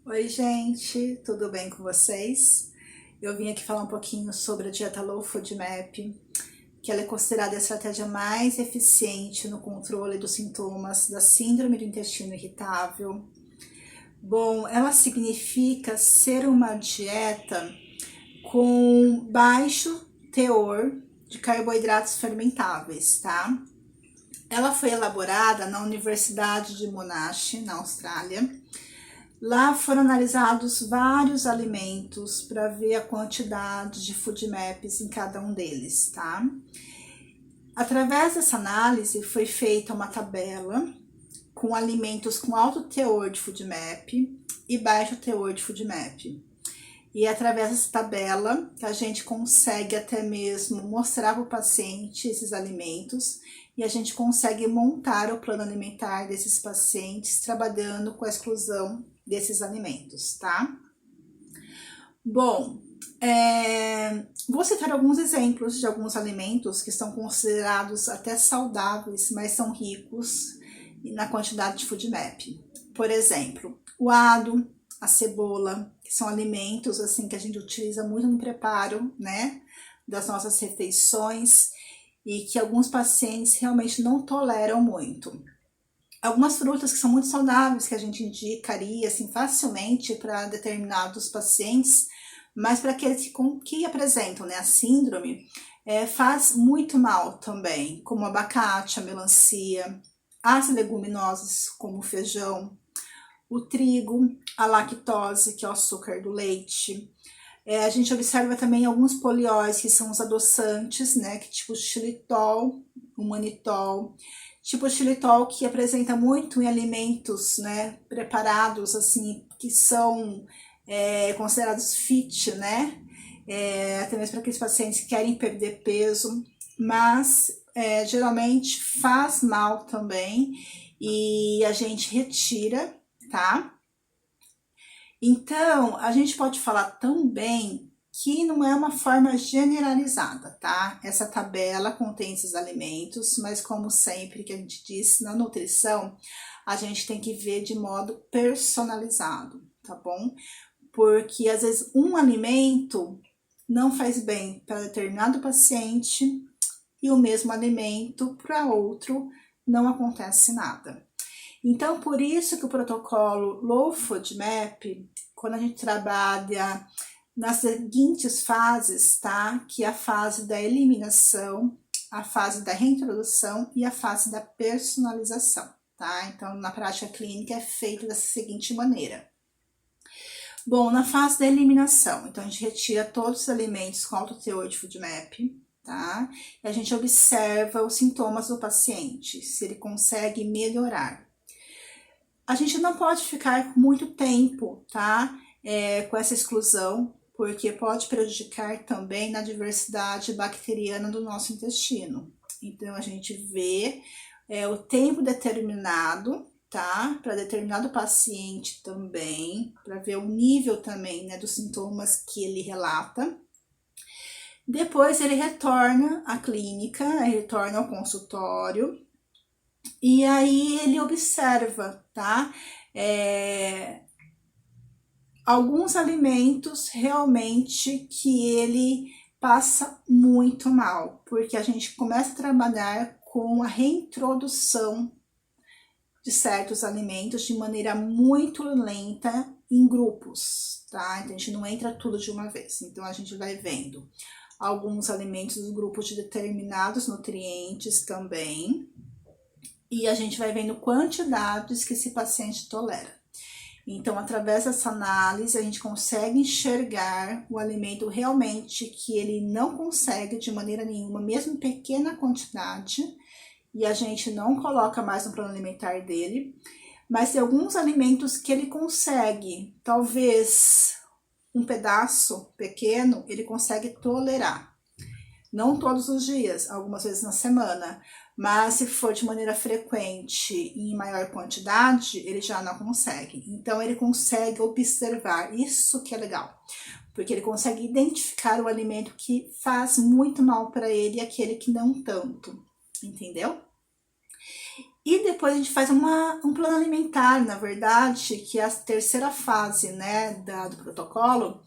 Oi, gente, tudo bem com vocês? Eu vim aqui falar um pouquinho sobre a dieta Low FODMAP, que ela é considerada a estratégia mais eficiente no controle dos sintomas da síndrome do intestino irritável. Bom, ela significa ser uma dieta com baixo teor de carboidratos fermentáveis, tá? Ela foi elaborada na Universidade de Monash, na Austrália. Lá foram analisados vários alimentos para ver a quantidade de FODMAPs em cada um deles, tá? Através dessa análise foi feita uma tabela com alimentos com alto teor de FODMAP e baixo teor de FODMAP. E através dessa tabela a gente consegue até mesmo mostrar para o paciente esses alimentos e a gente consegue montar o plano alimentar desses pacientes trabalhando com a exclusão desses alimentos, tá? Bom, vou citar alguns exemplos de alguns alimentos que são considerados até saudáveis, mas são ricos na quantidade de FODMAP. Por exemplo, o ado, a cebola, que são alimentos assim que a gente utiliza muito no preparo, né, das nossas refeições e que alguns pacientes realmente não toleram muito. Algumas frutas que são muito saudáveis, que a gente indicaria assim, facilmente para determinados pacientes, mas para aqueles que apresentam, né, a síndrome, faz muito mal também, como o abacate, a melancia, as leguminosas, como o feijão, o trigo, a lactose, que é o açúcar do leite. A gente observa também alguns polióis, que são os adoçantes, né, que tipo xilitol, o manitol, tipo xilitol que apresenta muito em alimentos, né, preparados, assim, que são considerados fit, né, até mesmo para aqueles pacientes que querem perder peso, mas geralmente faz mal também e a gente retira, tá? Então, a gente pode falar também que não é uma forma generalizada, tá? Essa tabela contém esses alimentos, mas como sempre que a gente diz na nutrição, a gente tem que ver de modo personalizado, tá bom? Porque às vezes um alimento não faz bem para determinado paciente e o mesmo alimento para outro não acontece nada. Então, por isso que o protocolo Low FODMAP, quando a gente trabalha nas seguintes fases, tá? Que é a fase da eliminação, a fase da reintrodução e a fase da personalização, tá? Então, na prática clínica é feito dessa seguinte maneira. Bom, na fase da eliminação, então a gente retira todos os alimentos com alto teor de FODMAP, tá? E a gente observa os sintomas do paciente, se ele consegue melhorar. A gente não pode ficar muito tempo, tá? Com essa exclusão, porque pode prejudicar também na diversidade bacteriana do nosso intestino. Então, a gente vê o tempo determinado, tá? Para determinado paciente também, para ver o nível também, né, dos sintomas que ele relata. Depois ele retorna à clínica, retorna ao consultório, e aí ele observa, tá? Alguns alimentos realmente que ele passa muito mal, porque a gente começa a trabalhar com a reintrodução de certos alimentos de maneira muito lenta em grupos, tá? Então a gente não entra tudo de uma vez, então a gente vai vendo alguns alimentos dos grupos de determinados nutrientes também, e a gente vai vendo quantidades que esse paciente tolera. Então, através dessa análise, a gente consegue enxergar o alimento realmente que ele não consegue de maneira nenhuma, mesmo em pequena quantidade, e a gente não coloca mais no plano alimentar dele, mas tem alguns alimentos que ele consegue, talvez um pedaço pequeno, ele consegue tolerar. Não todos os dias, algumas vezes na semana, mas se for de maneira frequente e em maior quantidade, ele já não consegue. Então ele consegue observar, isso que é legal, porque ele consegue identificar o alimento que faz muito mal para ele e aquele que não tanto, entendeu? E depois a gente faz um plano alimentar, na verdade, que é a terceira fase, né, do protocolo.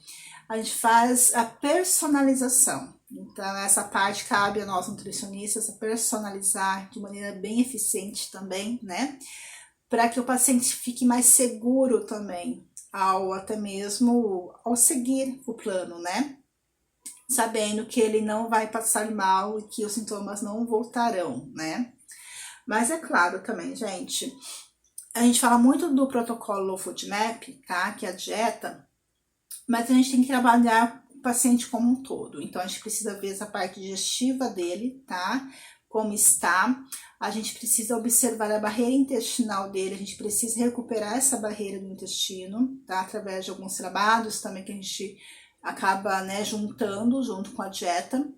A gente faz a personalização. Então, essa parte cabe a nós nutricionistas personalizar de maneira bem eficiente também, né? Para que o paciente fique mais seguro também, até mesmo ao seguir o plano, né? Sabendo que ele não vai passar mal e que os sintomas não voltarão, né? Mas é claro também, gente, a gente fala muito do protocolo FODMAP, tá? Que é a dieta, mas a gente tem que trabalhar o paciente como um todo. Então, a gente precisa ver essa parte digestiva dele, tá? Como está. A gente precisa observar a barreira intestinal dele, a gente precisa recuperar essa barreira do intestino, tá? Através de alguns trabalhos também que a gente acaba, né, juntando junto com a dieta.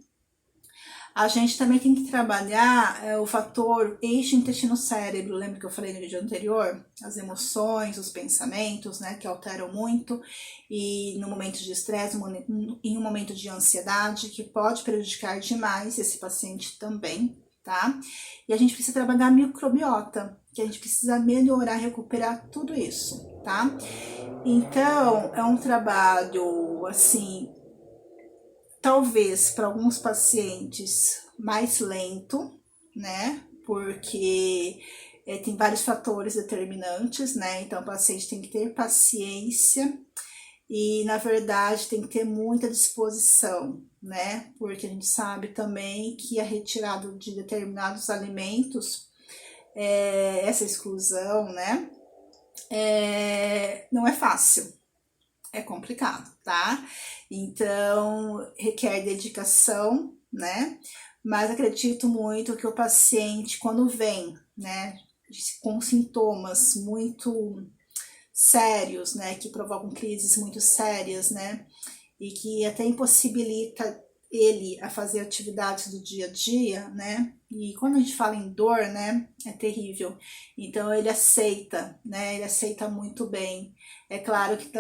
A gente também tem que trabalhar o fator eixo intestino-cérebro, lembra que eu falei no vídeo anterior? As emoções, os pensamentos, né, que alteram muito, e no momento de estresse, em um momento de ansiedade, que pode prejudicar demais esse paciente também, tá? E a gente precisa trabalhar a microbiota, que a gente precisa melhorar, recuperar tudo isso, tá? Então, é um trabalho, assim, talvez para alguns pacientes mais lento, né? Porque tem vários fatores determinantes, né? Então o paciente tem que ter paciência e, na verdade, tem que ter muita disposição, né? Porque a gente sabe também que a retirada de determinados alimentos, essa exclusão, né? Não é fácil. É complicado, tá? Então, requer dedicação, né? Mas acredito muito que o paciente, quando vem, né, com sintomas muito sérios, né, que provocam crises muito sérias, né, e que até impossibilita ele a fazer atividades do dia a dia, né? E quando a gente fala em dor, né, é terrível. Então ele aceita, né? Ele aceita muito bem. É claro que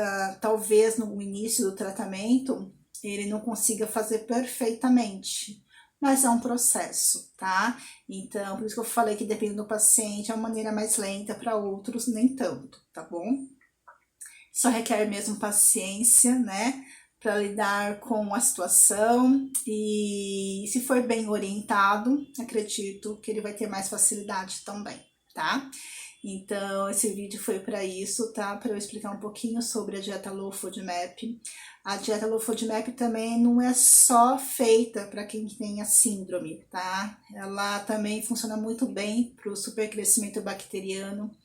talvez no início do tratamento ele não consiga fazer perfeitamente, mas é um processo, tá? Então, por isso que eu falei que depende do paciente, é uma maneira mais lenta, para outros nem tanto, tá bom? Só requer mesmo paciência, né? Para lidar com a situação, e se for bem orientado, acredito que ele vai ter mais facilidade também, tá? Então, esse vídeo foi para isso, tá? Para eu explicar um pouquinho sobre a dieta Low FODMAP. A dieta Low FODMAP também não é só feita para quem tem a síndrome, tá? Ela também funciona muito bem para o supercrescimento bacteriano,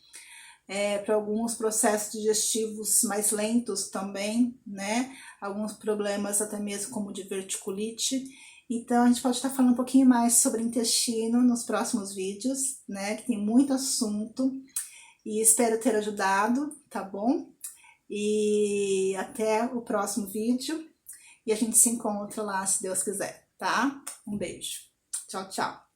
para alguns processos digestivos mais lentos também, né? Alguns problemas até mesmo como diverticulite. Então, a gente pode estar falando um pouquinho mais sobre intestino nos próximos vídeos, né? Que tem muito assunto, e espero ter ajudado, tá bom? E até o próximo vídeo, e a gente se encontra lá, se Deus quiser, tá? Um beijo. Tchau, tchau.